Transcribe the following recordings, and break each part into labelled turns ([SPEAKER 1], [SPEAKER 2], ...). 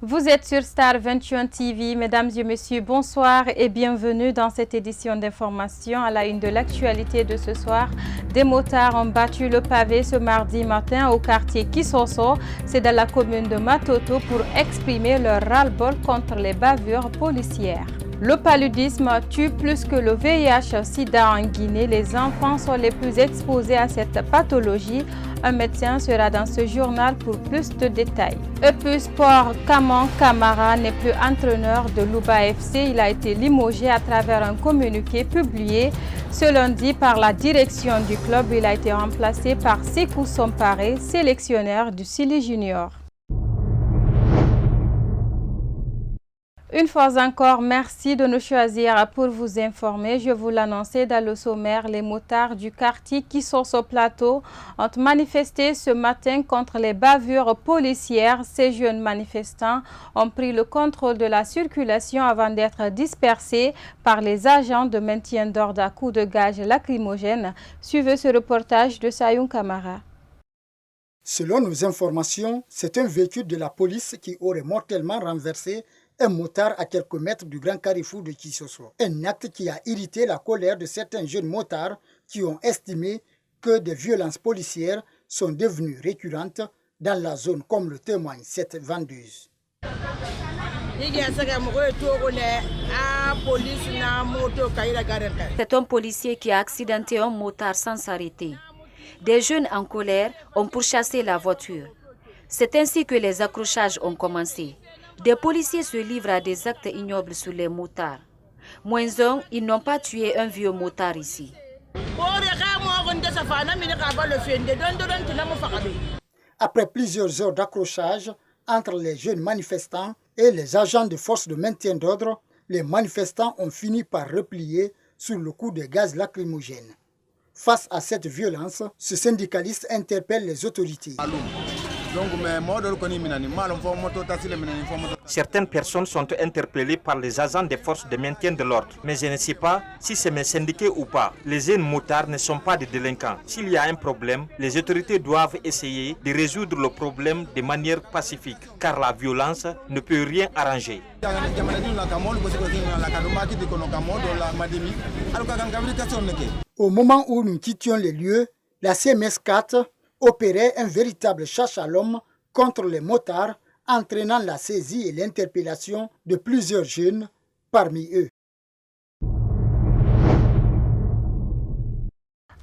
[SPEAKER 1] Vous êtes sur Star 21 TV. Mesdames et messieurs, bonsoir et bienvenue dans cette édition d'information. À la une de l'actualité de ce soir, des motards ont battu le pavé ce mardi matin au quartier Kisoso. C'est dans la commune de Matoto pour exprimer leur ras-le-bol contre les bavures policières. Le paludisme tue plus que le VIH-Sida en Guinée. Les enfants sont les plus exposés à cette pathologie. Un médecin sera dans ce journal pour plus de détails. EPU Sport Kamon Kamara n'est plus entraîneur de Louba FC. Il a été limogé à travers un communiqué publié ce lundi par la direction du club. Il a été remplacé par Sekou Somparé, sélectionneur du Sili Junior. Une fois encore, merci de nous choisir pour vous informer. Je vous l'annonçais dans le sommaire, les motards du quartier Kisoso Plateau ont manifesté ce matin contre les bavures policières. Ces jeunes manifestants ont pris le contrôle de la circulation avant d'être dispersés par les agents de maintien d'ordre à coups de gaz lacrymogène. Suivez ce reportage de Sayoun Kamara.
[SPEAKER 2] Selon nos informations, c'est un véhicule de la police qui aurait mortellement renversé un motard à quelques mètres du grand carrefour de Kisoso. Un acte qui a irrité la colère de certains jeunes motards qui ont estimé que des violences policières sont devenues récurrentes dans la zone, comme le témoigne cette vendeuse.
[SPEAKER 3] C'est un policier qui a accidenté un motard sans s'arrêter. Des jeunes en colère ont pourchassé la voiture. C'est ainsi que les accrochages ont commencé. Des policiers se livrent à des actes ignobles sur les motards. Moins un, ils n'ont pas tué un vieux motard ici.
[SPEAKER 2] Après plusieurs heures d'accrochage entre les jeunes manifestants et les agents de force de maintien d'ordre, les manifestants ont fini par replier sous le coup de gaz lacrymogène. Face à cette violence, ce syndicaliste interpelle les autorités.
[SPEAKER 4] Certaines personnes sont interpellées par les agents des forces de maintien de l'ordre. Mais je ne sais pas si c'est mes syndiqués ou pas. Les jeunes motards ne sont pas des délinquants. S'il y a un problème, les autorités doivent essayer de résoudre le problème de manière pacifique, car la violence ne peut rien arranger.
[SPEAKER 2] Au moment où nous quittions les lieux, la CMS 4 opérait un véritable chasse à l'homme contre les motards, entraînant la saisie et l'interpellation de plusieurs jeunes parmi eux.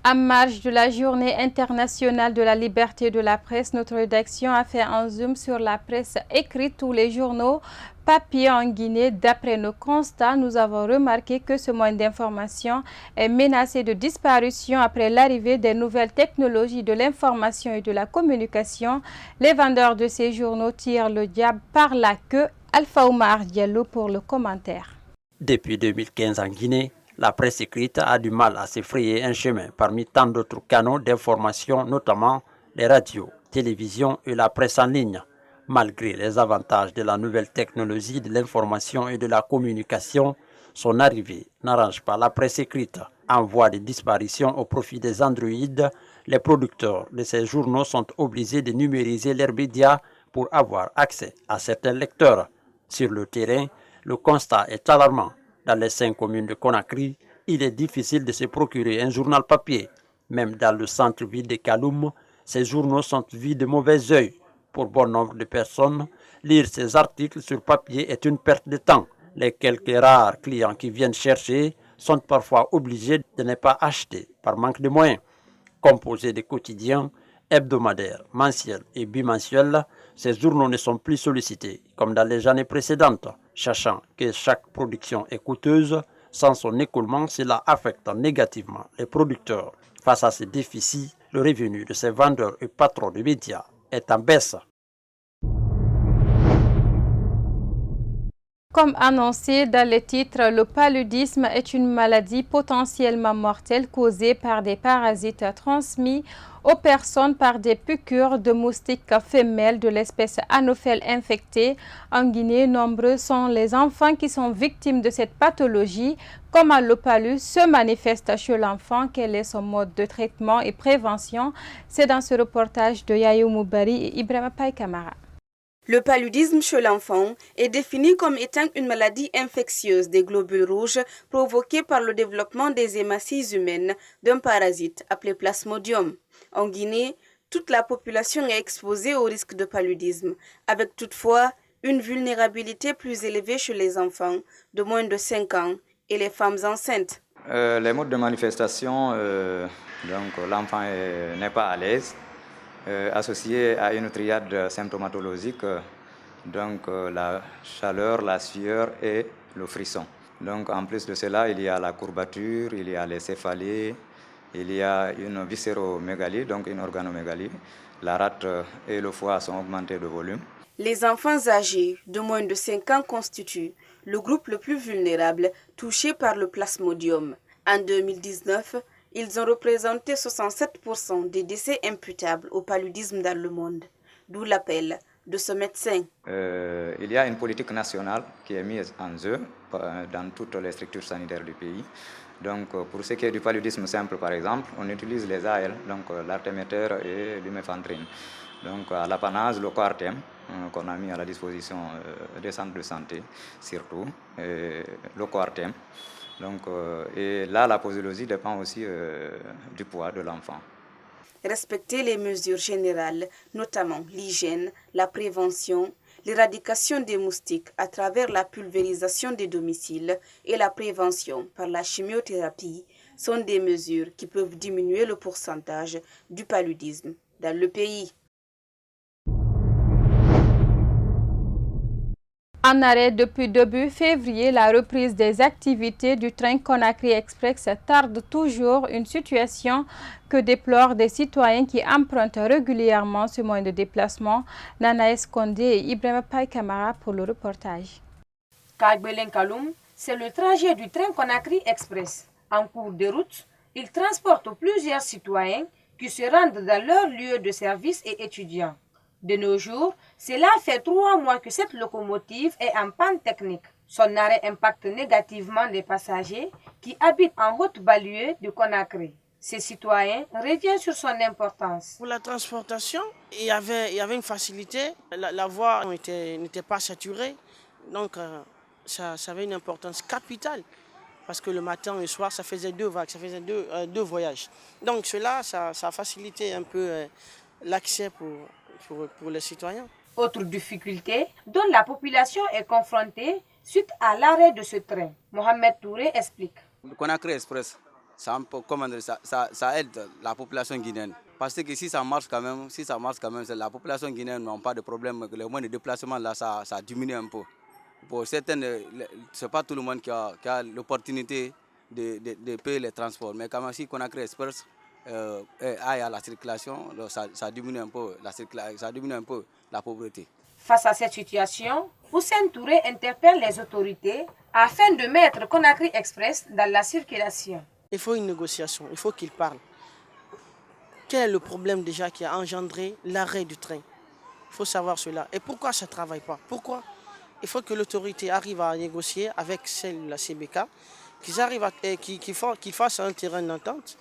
[SPEAKER 1] En marge de la Journée internationale de la liberté de la presse, notre rédaction a fait un zoom sur la presse écrite, tous les journaux papier en Guinée. D'après nos constats, nous avons remarqué que ce moyen d'information est menacé de disparition après l'arrivée des nouvelles technologies de l'information et de la communication. Les vendeurs de ces journaux tirent le diable par la queue. Alpha Oumar Diallo pour le commentaire.
[SPEAKER 5] Depuis 2015 en Guinée, la presse écrite a du mal à se frayer un chemin parmi tant d'autres canaux d'information, notamment les radios, télévisions et la presse en ligne. Malgré les avantages de la nouvelle technologie de l'information et de la communication, son arrivée n'arrange pas la presse écrite. En voie de disparition au profit des androïdes, les producteurs de ces journaux sont obligés de numériser leurs médias pour avoir accès à certains lecteurs. Sur le terrain, le constat est alarmant. Dans les 5 communes de Conakry, il est difficile de se procurer un journal papier. Même dans le centre-ville de Kaloum, ces journaux sont vus de mauvais œil. Pour bon nombre de personnes, lire ces articles sur papier est une perte de temps. Les quelques rares clients qui viennent chercher sont parfois obligés de ne pas acheter par manque de moyens. Composés de quotidiens, hebdomadaires, mensuels et bimensuels, ces journaux ne sont plus sollicités comme dans les années précédentes. Sachant que chaque production est coûteuse, sans son écoulement, cela affecte négativement les producteurs. Face à ces déficits, le revenu de ces vendeurs et patrons de médias est en baisse.
[SPEAKER 1] Comme annoncé dans le titre, le paludisme est une maladie potentiellement mortelle causée par des parasites transmis aux personnes par des piqûres de moustiques femelles de l'espèce Anophèle infectée. En Guinée, nombreux sont les enfants qui sont victimes de cette pathologie. Comment le palud se manifeste chez l'enfant, quel est son mode de traitement et prévention? C'est dans ce reportage de Yayou Moubari et Ibrahima Paye Kamara.
[SPEAKER 6] Le paludisme chez l'enfant est défini comme étant une maladie infectieuse des globules rouges provoquée par le développement des hématies humaines d'un parasite appelé Plasmodium. En Guinée, toute la population est exposée au risque de paludisme, avec toutefois une vulnérabilité plus élevée chez les enfants de moins de 5 ans et les femmes enceintes.
[SPEAKER 7] Les modes de manifestation, donc l'enfant n'est pas à l'aise. Associé à une triade symptomatologique, donc la chaleur, la sueur et le frisson. Donc en plus de cela, il y a la courbature, il y a les céphalées, il y a une viscéromégalie, donc une organomégalie. La rate et le foie sont augmentés de volume.
[SPEAKER 6] Les enfants âgés de moins de 5 ans constituent le groupe le plus vulnérable touché par le plasmodium. En 2019, ils ont représenté 67% des décès imputables au paludisme dans le monde, d'où l'appel de ce médecin.
[SPEAKER 7] Il y a une politique nationale qui est mise en œuvre dans toutes les structures sanitaires du pays. Donc, pour ce qui est du paludisme simple, par exemple, on utilise les AL, donc l'artéméter et l'uméphantrine. Donc, à l'apanage, le coartem, qu'on a mis à la disposition des centres de santé, surtout, le coartem. Donc, et là, la posologie dépend aussi du poids de l'enfant.
[SPEAKER 6] Respecter les mesures générales, notamment l'hygiène, la prévention, l'éradication des moustiques à travers la pulvérisation des domiciles et la prévention par la chimiothérapie sont des mesures qui peuvent diminuer le pourcentage du paludisme dans le pays.
[SPEAKER 1] En arrêt depuis début février, la reprise des activités du train Conakry Express tarde toujours, une situation que déplorent des citoyens qui empruntent régulièrement ce moyen de déplacement. Nanaïs Kondé et Ibrahima Paye Kamara pour le reportage.
[SPEAKER 8] Kagbelen Kaloum, c'est le trajet du train Conakry Express. En cours de route, il transporte plusieurs citoyens qui se rendent dans leur lieu de service et étudiants. De nos jours, cela fait 3 mois que cette locomotive est en panne technique. Son arrêt impacte négativement les passagers qui habitent en haute banlieue de Conakry. Ces citoyens reviennent sur son importance.
[SPEAKER 9] Pour la transportation, il y avait une facilité. La voie n'était pas saturée, donc ça avait une importance capitale. Parce que le matin et le soir, ça faisait 2 vagues, ça faisait deux voyages. Donc cela, ça a facilité un peu l'accès pour les citoyens.
[SPEAKER 8] Autre difficulté dont la population est confrontée suite à l'arrêt de ce train. Mohamed Touré explique.
[SPEAKER 10] Le Conakry Express, ça aide la population guinéenne. Parce que si ça marche quand même, la population guinéenne n'a pas de problème. Le moyen de déplacement, là, ça diminue un peu. Pour certains, ce n'est pas tout le monde qui a l'opportunité de payer les transports. Mais quand même, si Conakry Express aille à la circulation, ça diminue un peu la pauvreté.
[SPEAKER 8] Face à cette situation, Hussein Touré interpelle les autorités afin de mettre Conakry Express dans la circulation.
[SPEAKER 9] Il faut une négociation, il faut qu'ils parlent. Quel est le problème déjà qui a engendré l'arrêt du train? Il faut savoir cela. Et pourquoi ça ne travaille pas? Pourquoi? Il faut que l'autorité arrive à négocier avec la CBK, qu'ils fassent un terrain d'entente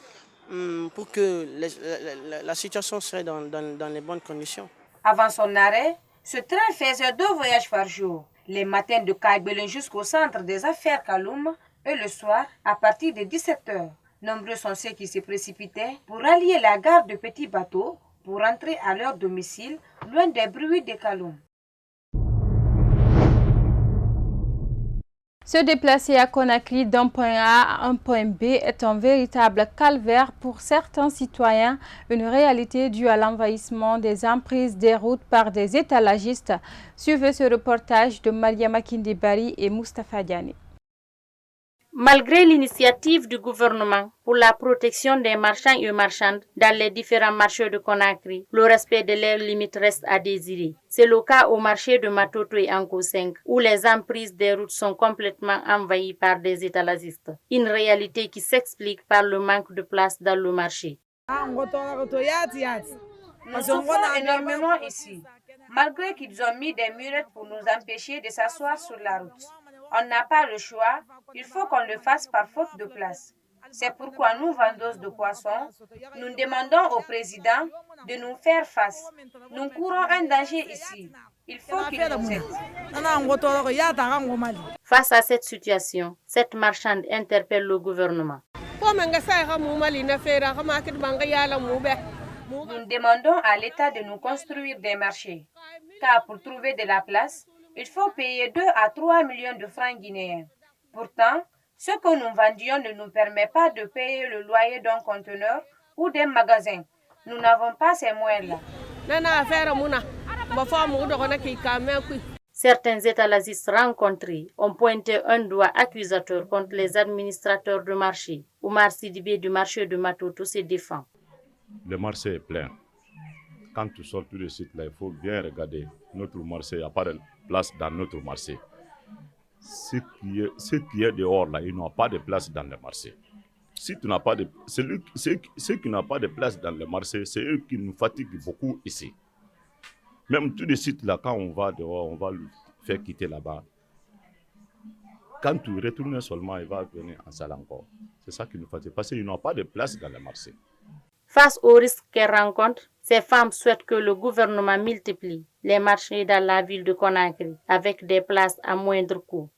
[SPEAKER 9] pour que la situation soit dans les bonnes conditions.
[SPEAKER 8] Avant son arrêt, ce train faisait 2 voyages par jour, les matins de Kaybelen jusqu'au centre des affaires Kaloum et le soir à partir de 17 h. Nombreux sont ceux qui se précipitaient pour rallier la gare de petits bateaux pour rentrer à leur domicile loin des bruits de Kaloum.
[SPEAKER 1] Se déplacer à Conakry d'un point A à un point B est un véritable calvaire pour certains citoyens, une réalité due à l'envahissement des emprises des routes par des étalagistes. Suivez ce reportage de Mariama Kindibari et Moustapha Diané.
[SPEAKER 11] Malgré l'initiative du gouvernement pour la protection des marchands et marchandes dans les différents marchés de Conakry, le respect de leurs limites reste à désirer. C'est le cas au marché de Matoto et Anko 5, où les emprises des routes sont complètement envahies par des étalagistes. Une réalité qui s'explique par le manque de place dans le marché.
[SPEAKER 8] Nous souffrons énormément ici, malgré qu'ils ont mis des murettes pour nous empêcher de s'asseoir sur la route. On n'a pas le choix, il faut qu'on le fasse par faute de place. C'est pourquoi nous, vendeuses de poissons, nous demandons au président de nous faire face. Nous courons un danger ici. Il faut qu'il nous aide.
[SPEAKER 11] Face à cette situation, cette marchande interpelle le gouvernement.
[SPEAKER 8] Nous demandons à l'État de nous construire des marchés, car pour trouver de la place, il faut payer 2 à 3 millions de francs guinéens. Pourtant, ce que nous vendions ne nous permet pas de payer le loyer d'un conteneur ou d'un magasin. Nous n'avons pas ces moyens-là.
[SPEAKER 11] Certains étalagistes rencontrés ont pointé un doigt accusateur contre les administrateurs de marché. Oumar Sidibé du marché de Matoto se défend.
[SPEAKER 12] Le marché est plein. Quand tu sors tout de suite là, il faut bien regarder notre marché. Il n'y a pas de place dans notre marché. Ce qui est dehors là, ils n'ont pas de place dans le marché. Si tu n'as pas de, ceux qui n'ont pas de place dans le marché, c'est eux qui nous fatiguent beaucoup ici. Même tout de suite là, quand on va dehors, on va le faire quitter là-bas. Quand tu retournes seulement, il va venir en salle encore. C'est ça qui nous fatigue, parce qu'ils n'ont pas de place dans le marché.
[SPEAKER 11] Face aux risques qu'elles rencontrent, ces femmes souhaitent que le gouvernement multiplie les marchés dans la ville de Conakry avec des places à moindre coût.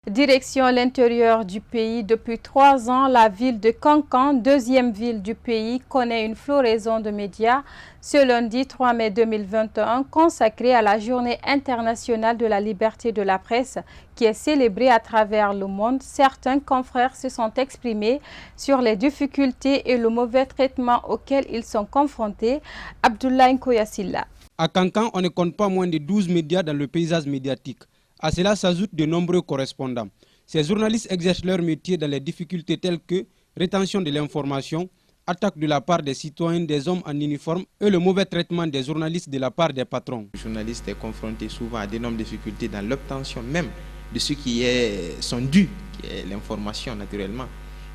[SPEAKER 1] Direction l'intérieur du pays. Depuis 3 ans, la ville de Kankan, deuxième ville du pays, connaît une floraison de médias. Ce lundi 3 mai 2021, consacré à la Journée internationale de la liberté de la presse, qui est célébrée à travers le monde, certains confrères se sont exprimés sur les difficultés et le mauvais traitement auxquels ils sont confrontés. Abdoulaye Nkoyassila.
[SPEAKER 13] À Kankan, on ne compte pas moins de 12 médias dans le paysage médiatique. À cela s'ajoutent de nombreux correspondants. Ces journalistes exercent leur métier dans les difficultés telles que rétention de l'information, attaque de la part des citoyens, des hommes en uniforme et le mauvais traitement des journalistes de la part des patrons.
[SPEAKER 14] Le journaliste est confronté souvent à d'énormes difficultés dans l'obtention même de ce qui est son dû, qui est l'information naturellement.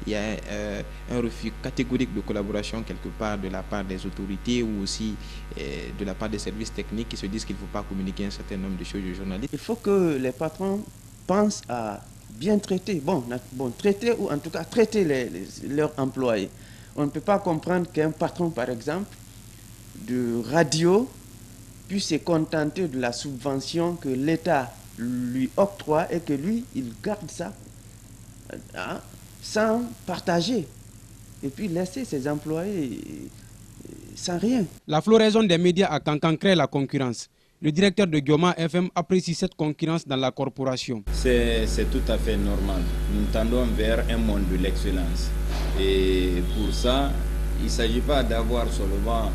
[SPEAKER 14] Il y a un refus catégorique de collaboration quelque part de la part des autorités ou aussi de la part des services techniques qui se disent qu'il ne faut pas communiquer un certain nombre de choses aux journalistes.
[SPEAKER 15] Il faut que les patrons pensent à bien traiter, traiter ou en tout cas traiter leurs employés. On ne peut pas comprendre qu'un patron, par exemple, de radio puisse se contenter de la subvention que l'État lui octroie et que lui, il garde ça. Sans partager et puis laisser ses employés sans rien.
[SPEAKER 13] La floraison des médias à Kankan crée la concurrence. Le directeur de Guioma FM apprécie cette concurrence dans la corporation.
[SPEAKER 16] C'est tout à fait normal. Nous tendons vers un monde de l'excellence. Et pour ça, il ne s'agit pas d'avoir seulement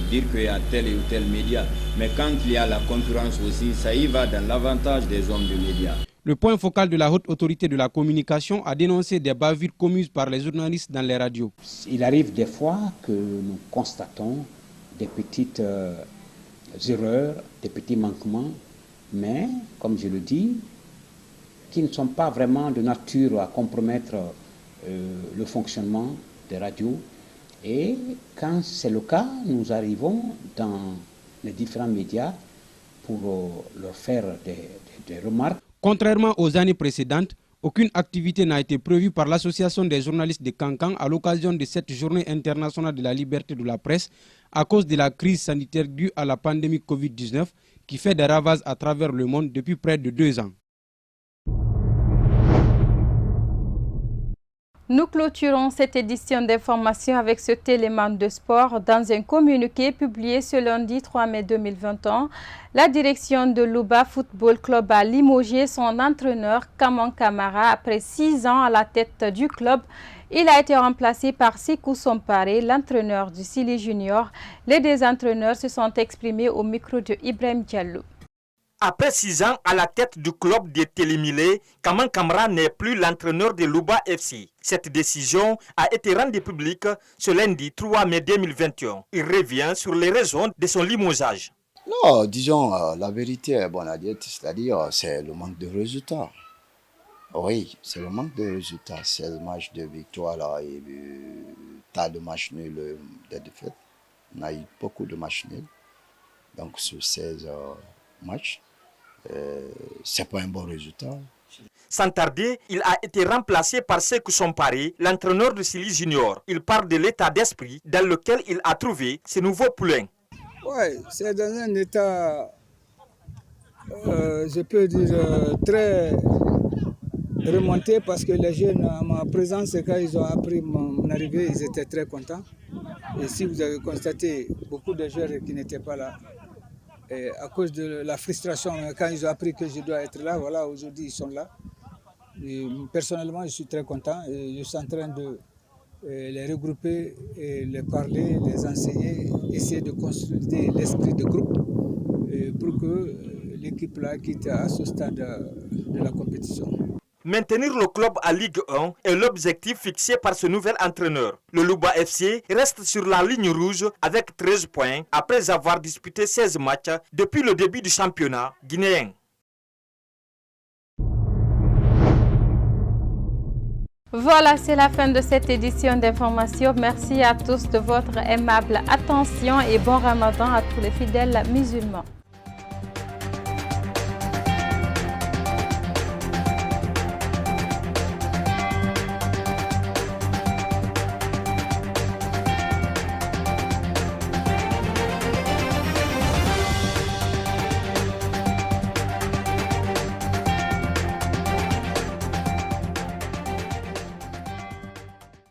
[SPEAKER 16] dire qu'il y a tel ou tel média. Mais quand il y a la concurrence aussi, ça y va dans l'avantage des hommes de médias.
[SPEAKER 13] Le point focal de la haute autorité de la communication a dénoncé des bavures commises par les journalistes dans les radios.
[SPEAKER 17] Il arrive des fois que nous constatons des petites erreurs, des petits manquements, mais, comme je le dis, qui ne sont pas vraiment de nature à compromettre le fonctionnement des radios. Et quand c'est le cas, nous arrivons dans les différents médias pour leur faire des remarques.
[SPEAKER 13] Contrairement aux années précédentes, aucune activité n'a été prévue par l'Association des journalistes de Kankan à l'occasion de cette journée internationale de la liberté de la presse à cause de la crise sanitaire due à la pandémie Covid-19 qui fait des ravages à travers le monde depuis près de 2 ans.
[SPEAKER 1] Nous clôturons cette édition d'information avec ce élément de sport. Dans un communiqué publié ce lundi 3 mai 2021, la direction de Louba Football Club a limogé son entraîneur Kamon Kamara après 6 ans à la tête du club. Il a été remplacé par Sekou Sompare, l'entraîneur du Sili Junior. Les 2 entraîneurs se sont exprimés au micro de Ibrahim Diallo.
[SPEAKER 4] Après 6 ans à la tête du club de Télémilé, Kamon Kamara n'est plus l'entraîneur de Louba FC. Cette décision a été rendue publique ce lundi 3 mai 2021. Il revient sur les raisons de son limogeage.
[SPEAKER 18] Non, disons, la vérité est bonne à dire, c'est-à-dire c'est le manque de résultats. Oui, c'est le manque de résultats. 16 matchs de victoire là, et tas de matchs nuls, de défaites. On a eu beaucoup de matchs nuls. Donc sur 16 matchs, c'est pas un bon résultat.
[SPEAKER 4] Sans tarder, il a été remplacé par Sekou Sompare, l'entraîneur de Silly Junior. Il parle de l'état d'esprit dans lequel il a trouvé ce nouveau poulain.
[SPEAKER 19] Oui, c'est dans un état, je peux dire, très remonté parce que les jeunes, à ma présence, quand ils ont appris mon arrivée, ils étaient très contents. Et si vous avez constaté, beaucoup de joueurs qui n'étaient pas là, et à cause de la frustration, quand ils ont appris que je dois être là, voilà, aujourd'hui ils sont là. Et personnellement, je suis très content et je suis en train de les regrouper, et les parler, les enseigner, essayer de consolider l'esprit de groupe pour que l'équipe là quitte à ce stade de la compétition.
[SPEAKER 4] Maintenir le club à Ligue 1 est l'objectif fixé par ce nouvel entraîneur. Le Louba FC reste sur la ligne rouge avec 13 points après avoir disputé 16 matchs depuis le début du championnat guinéen.
[SPEAKER 1] Voilà, c'est la fin de cette édition d'information. Merci à tous de votre aimable attention et bon Ramadan à tous les fidèles musulmans.